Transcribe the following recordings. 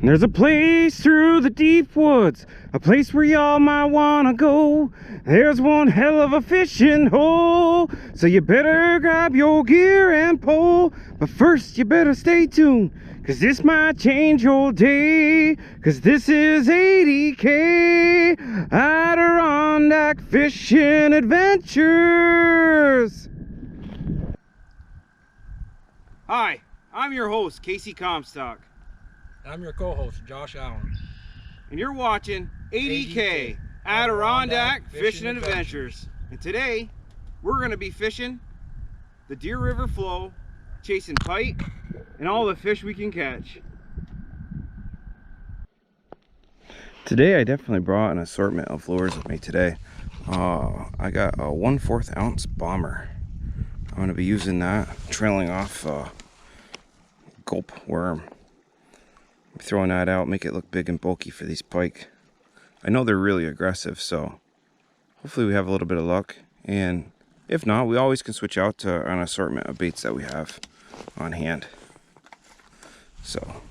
There's a place through the deep woods, a place where y'all might wanna go. There's one hell of a fishing hole, so you better grab your gear and pole. But first you better stay tuned, cause this might change your day. Cause this is 80K Adirondack Fishing Adventures. Hi, I'm your host, Casey Comstock. I'm your co-host, Josh Allen. And you're watching 80K Adirondack Fishing and Adventures. And today, we're going to be fishing the Deer River flow, chasing pike, and all the fish we can catch. Today, I definitely brought an assortment of lures with me today. I got a 1/4 ounce bomber. I'm going to be using that, trailing off gulp worm. Throwing that out, make it look big and bulky for these pike. I know they're really aggressive, so hopefully we have a little bit of luck. And if not, we always can switch out to an assortment of baits that we have on hand. So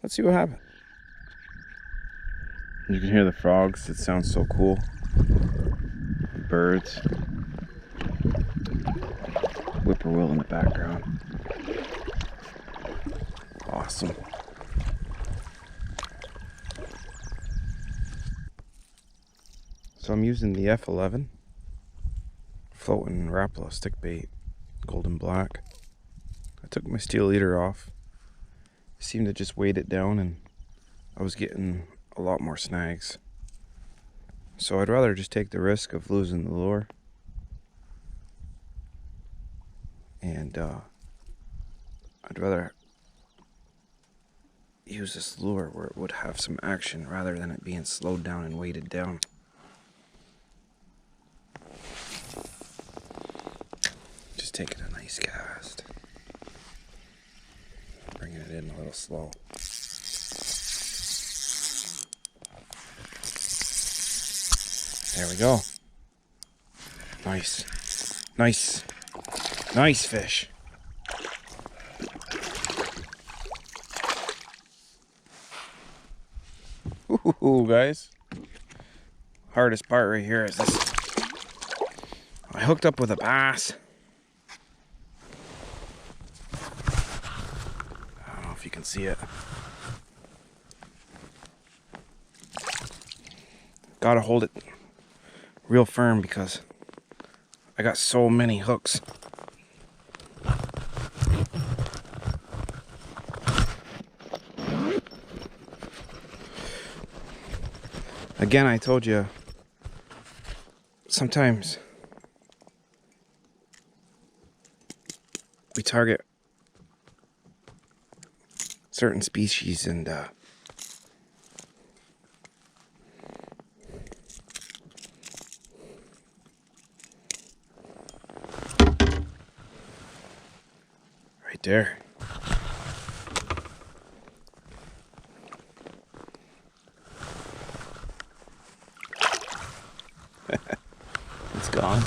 let's see what happens. You can hear the frogs. It sounds so cool. Birds. Whippoorwill in the background. Awesome. So I'm using the F11 floating Rapala stick bait, golden black. I took my steel leader off. I seemed to just weight it down and I was getting a lot more snags. So I'd rather just take the risk of losing the lure. And I'd rather use this lure where it would have some action rather than it being slowed down and weighted down. Just taking a nice cast. Bringing it in a little slow. There we go. Nice. Nice. Nice fish. Ooh, guys. Hardest part right here is this. I hooked up with a bass. I don't know if you can see it. Gotta hold it real firm because I got so many hooks. Again, I told you, sometimes we target certain species and right there. It's gone.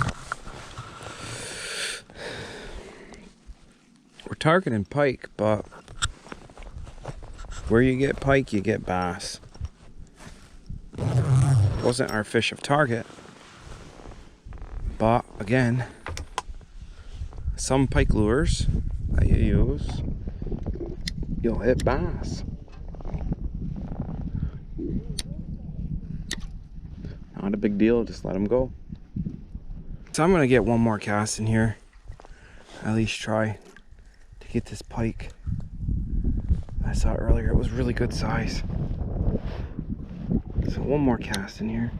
We're targeting pike, but where you get pike, you get bass. Wasn't our fish of target, but again, some pike lures that you use, you'll hit bass. Not a big deal, just let them go. So I'm gonna get one more cast in here, at least try to get this pike. I saw earlier, it was really good size. So one more cast in here.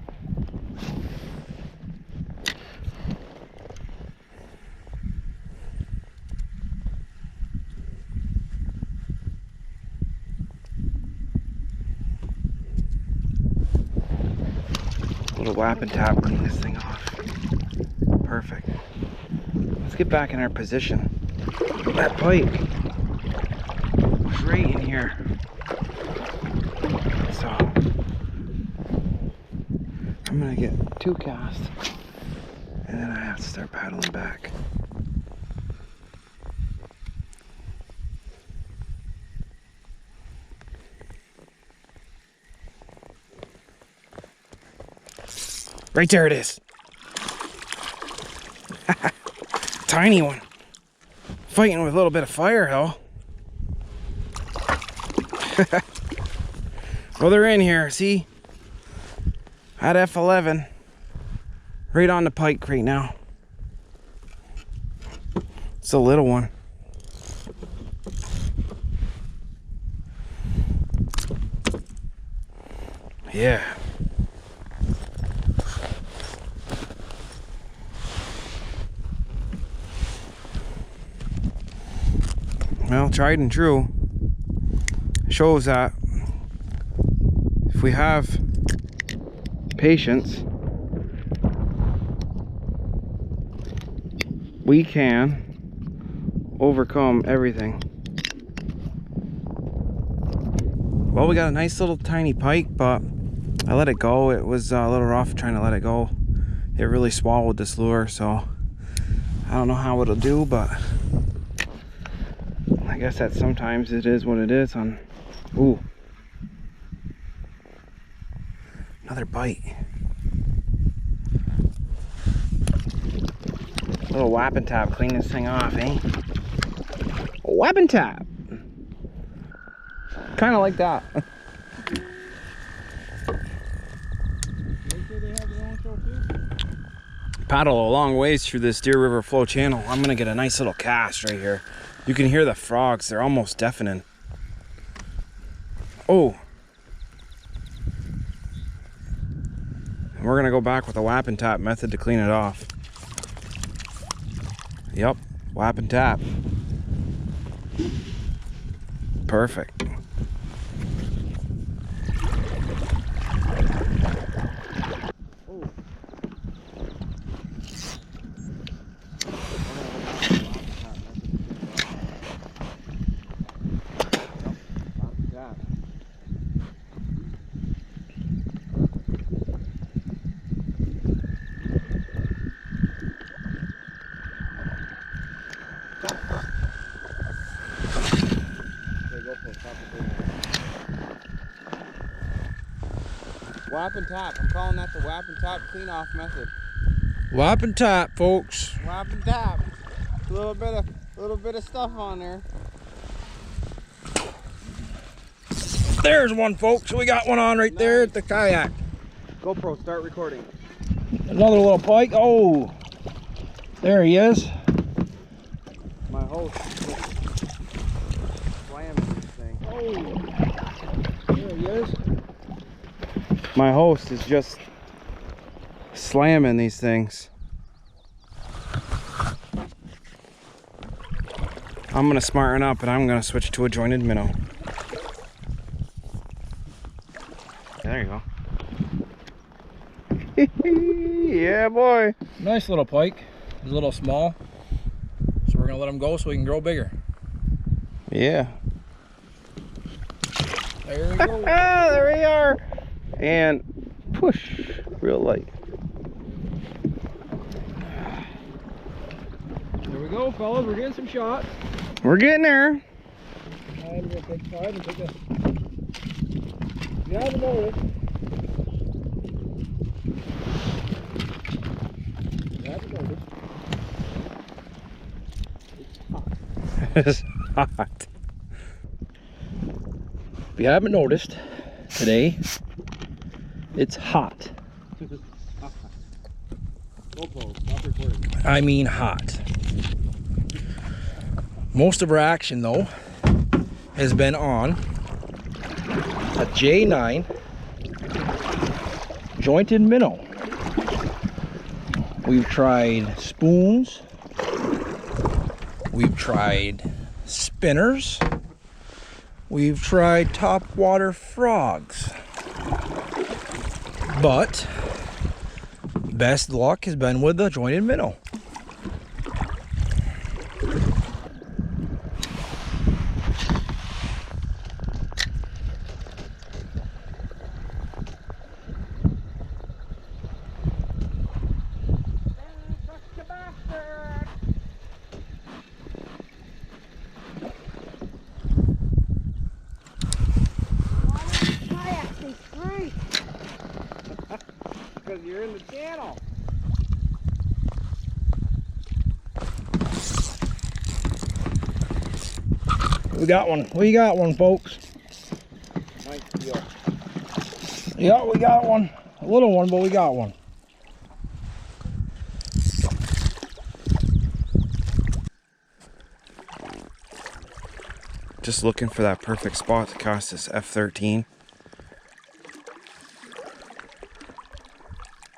Little whap and tap, clean this thing off. Perfect. Let's get back in our position. That pike was right in here. So I'm gonna get 2 casts and then I have to start paddling back. Right there it is. Tiny one. Fighting with a little bit of fire, hell. Well, they're in here, see? At F11. Right on the pike right now. It's a little one. Yeah. Well, tried and true. Shows that if we have patience, we can overcome everything. Well, we got a nice little tiny pike, but I let it go. It was a little rough trying to let it go. It really swallowed this lure, so I don't know how it'll do, but I guess that sometimes it is what it is on. Ooh. Another bite. Little whap and tap, clean this thing off, eh? Whap and tap. Kind of like that. Paddle a long ways through this Deer River flow channel. I'm gonna get a nice little cast right here. You can hear the frogs, they're almost deafening. Oh. And we're gonna go back with a whap and tap method to clean it off. Yep, whap and tap. Perfect. Whap and tap. I'm calling that the whap and tap clean off method. Whap and tap, folks. Whap and tap. A little bit of stuff on there. There's one, folks. We got one on right there at the kayak. GoPro, start recording. Another little pike. Oh, there he is. My host slamming this thing. Oh, there he is. My host is just slamming these things. I'm gonna smarten up and I'm gonna switch to a jointed minnow. There you go. Yeah, boy. Nice little pike. He's a little small, so we're gonna let him go so he can grow bigger. Yeah. There we go. There we are. And push real light. There we go, fellas. We're getting some shots. We're getting there. I'm gonna take 5 and take a. You have noticed. You have noticed. It's hot. If you haven't noticed, today it's hot. Stop recording. I mean hot. Most of our action though has been on a J9 jointed minnow. We've tried spoons, we've tried spinners, we've tried topwater frogs, but best luck has been with the jointed minnow. because you're in the channel. We got one. We got one, folks. Nice deal. Yeah, we got one. A little one, but we got one. Just looking for that perfect spot to cast this F13.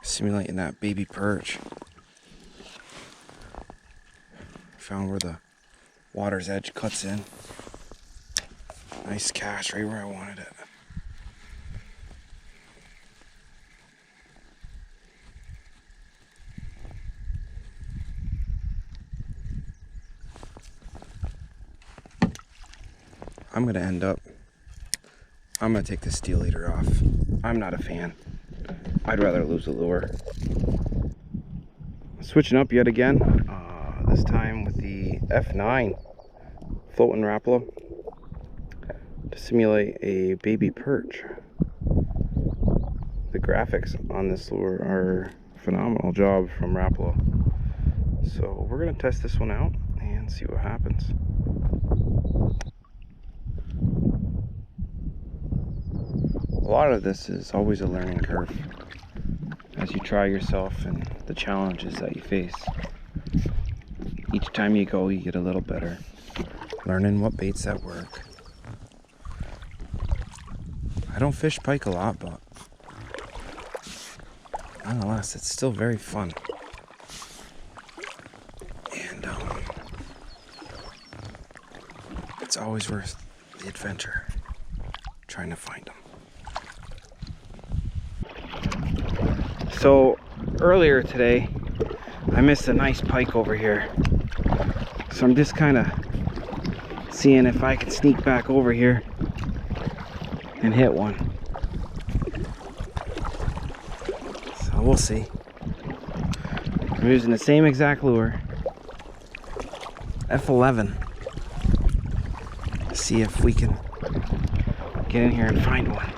Simulating that baby perch. Found where the water's edge cuts in. Nice cast right where I wanted it. I'm gonna take the steel leader off. I'm not a fan. I'd rather lose the lure. Switching up yet again, this time with the F9 floating Rapala to simulate a baby perch. The graphics on this lure are a phenomenal job from Rapala. So we're gonna test this one out and see what happens. A lot of this is always a learning curve as you try yourself and the challenges that you face. Each time you go, you get a little better, learning what baits that work. I don't fish pike a lot, but nonetheless, it's still very fun. And it's always worth the adventure, trying to find them. So earlier today, I missed a nice pike over here. So I'm just kind of seeing if I can sneak back over here and hit one. So we'll see. I'm using the same exact lure, F11. See if we can get in here and find one.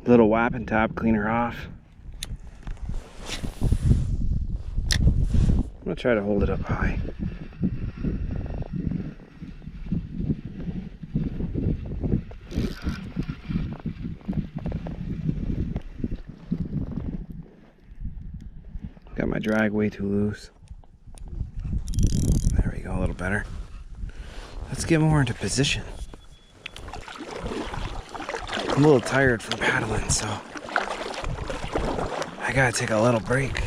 Little whapping top cleaner off. I'm gonna try to hold it up high. Got my drag way too loose. There we go, a little better. Let's get more into position. I'm a little tired from paddling, so I gotta take a little break.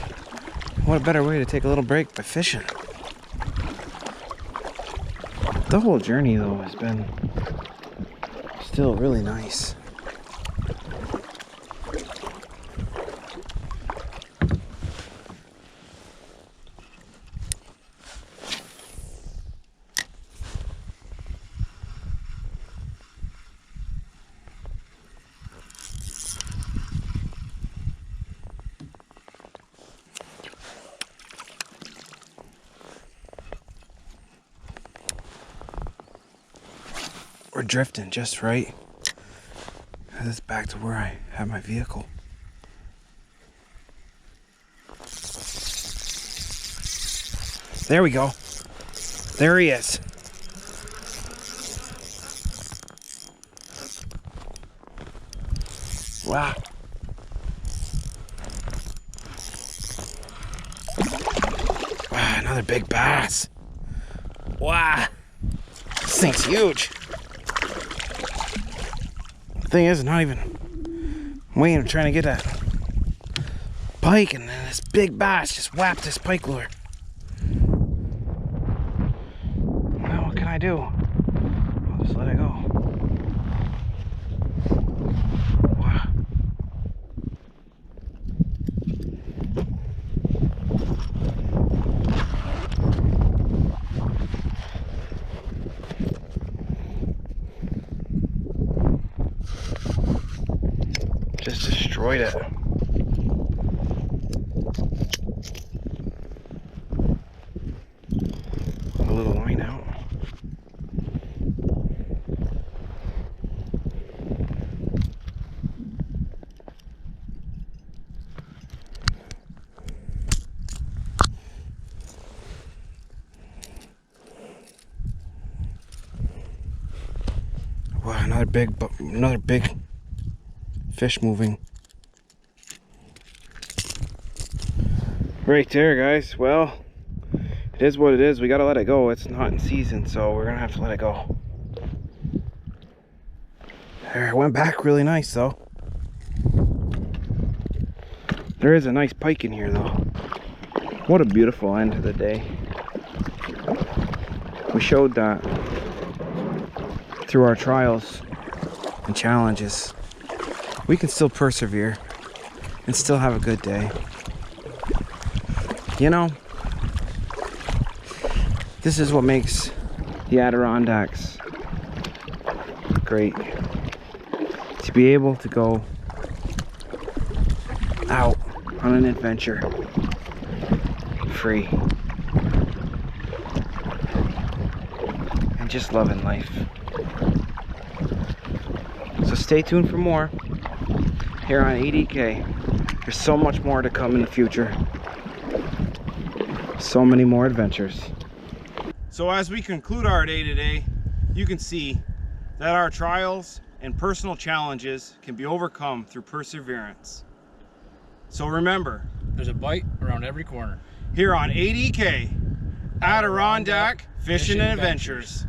What a better way to take a little break by fishing. The whole journey, though, has been still really nice. We're drifting just right. This is back to where I have my vehicle. There we go. There he is. Wow. Wow, another big bass. Wow. This thing's huge. Thing is, not even waiting, trying to get that pike, and then this big bass just whapped this pike lure. Now what can I do? I'll just let it go. Wow. destroyed it. A little line out. Wow, another big fish moving. Right there, guys. Well, it is what it is. We gotta let it go. It's not in season, so we're gonna have to let it go. There, it went back really nice though. There is a nice pike in here though. What a beautiful end to the day. We showed that through our trials and challenges, we can still persevere and still have a good day. You know, this is what makes the Adirondacks great. To be able to go out on an adventure free and just loving life. So stay tuned for more here on ADK. There's so much more to come in the future. So many more adventures. So as we conclude our day today, you can see that our trials and personal challenges can be overcome through perseverance. So remember, there's a bite around every corner. Here on ADK, Adirondack Fishing and Adventures.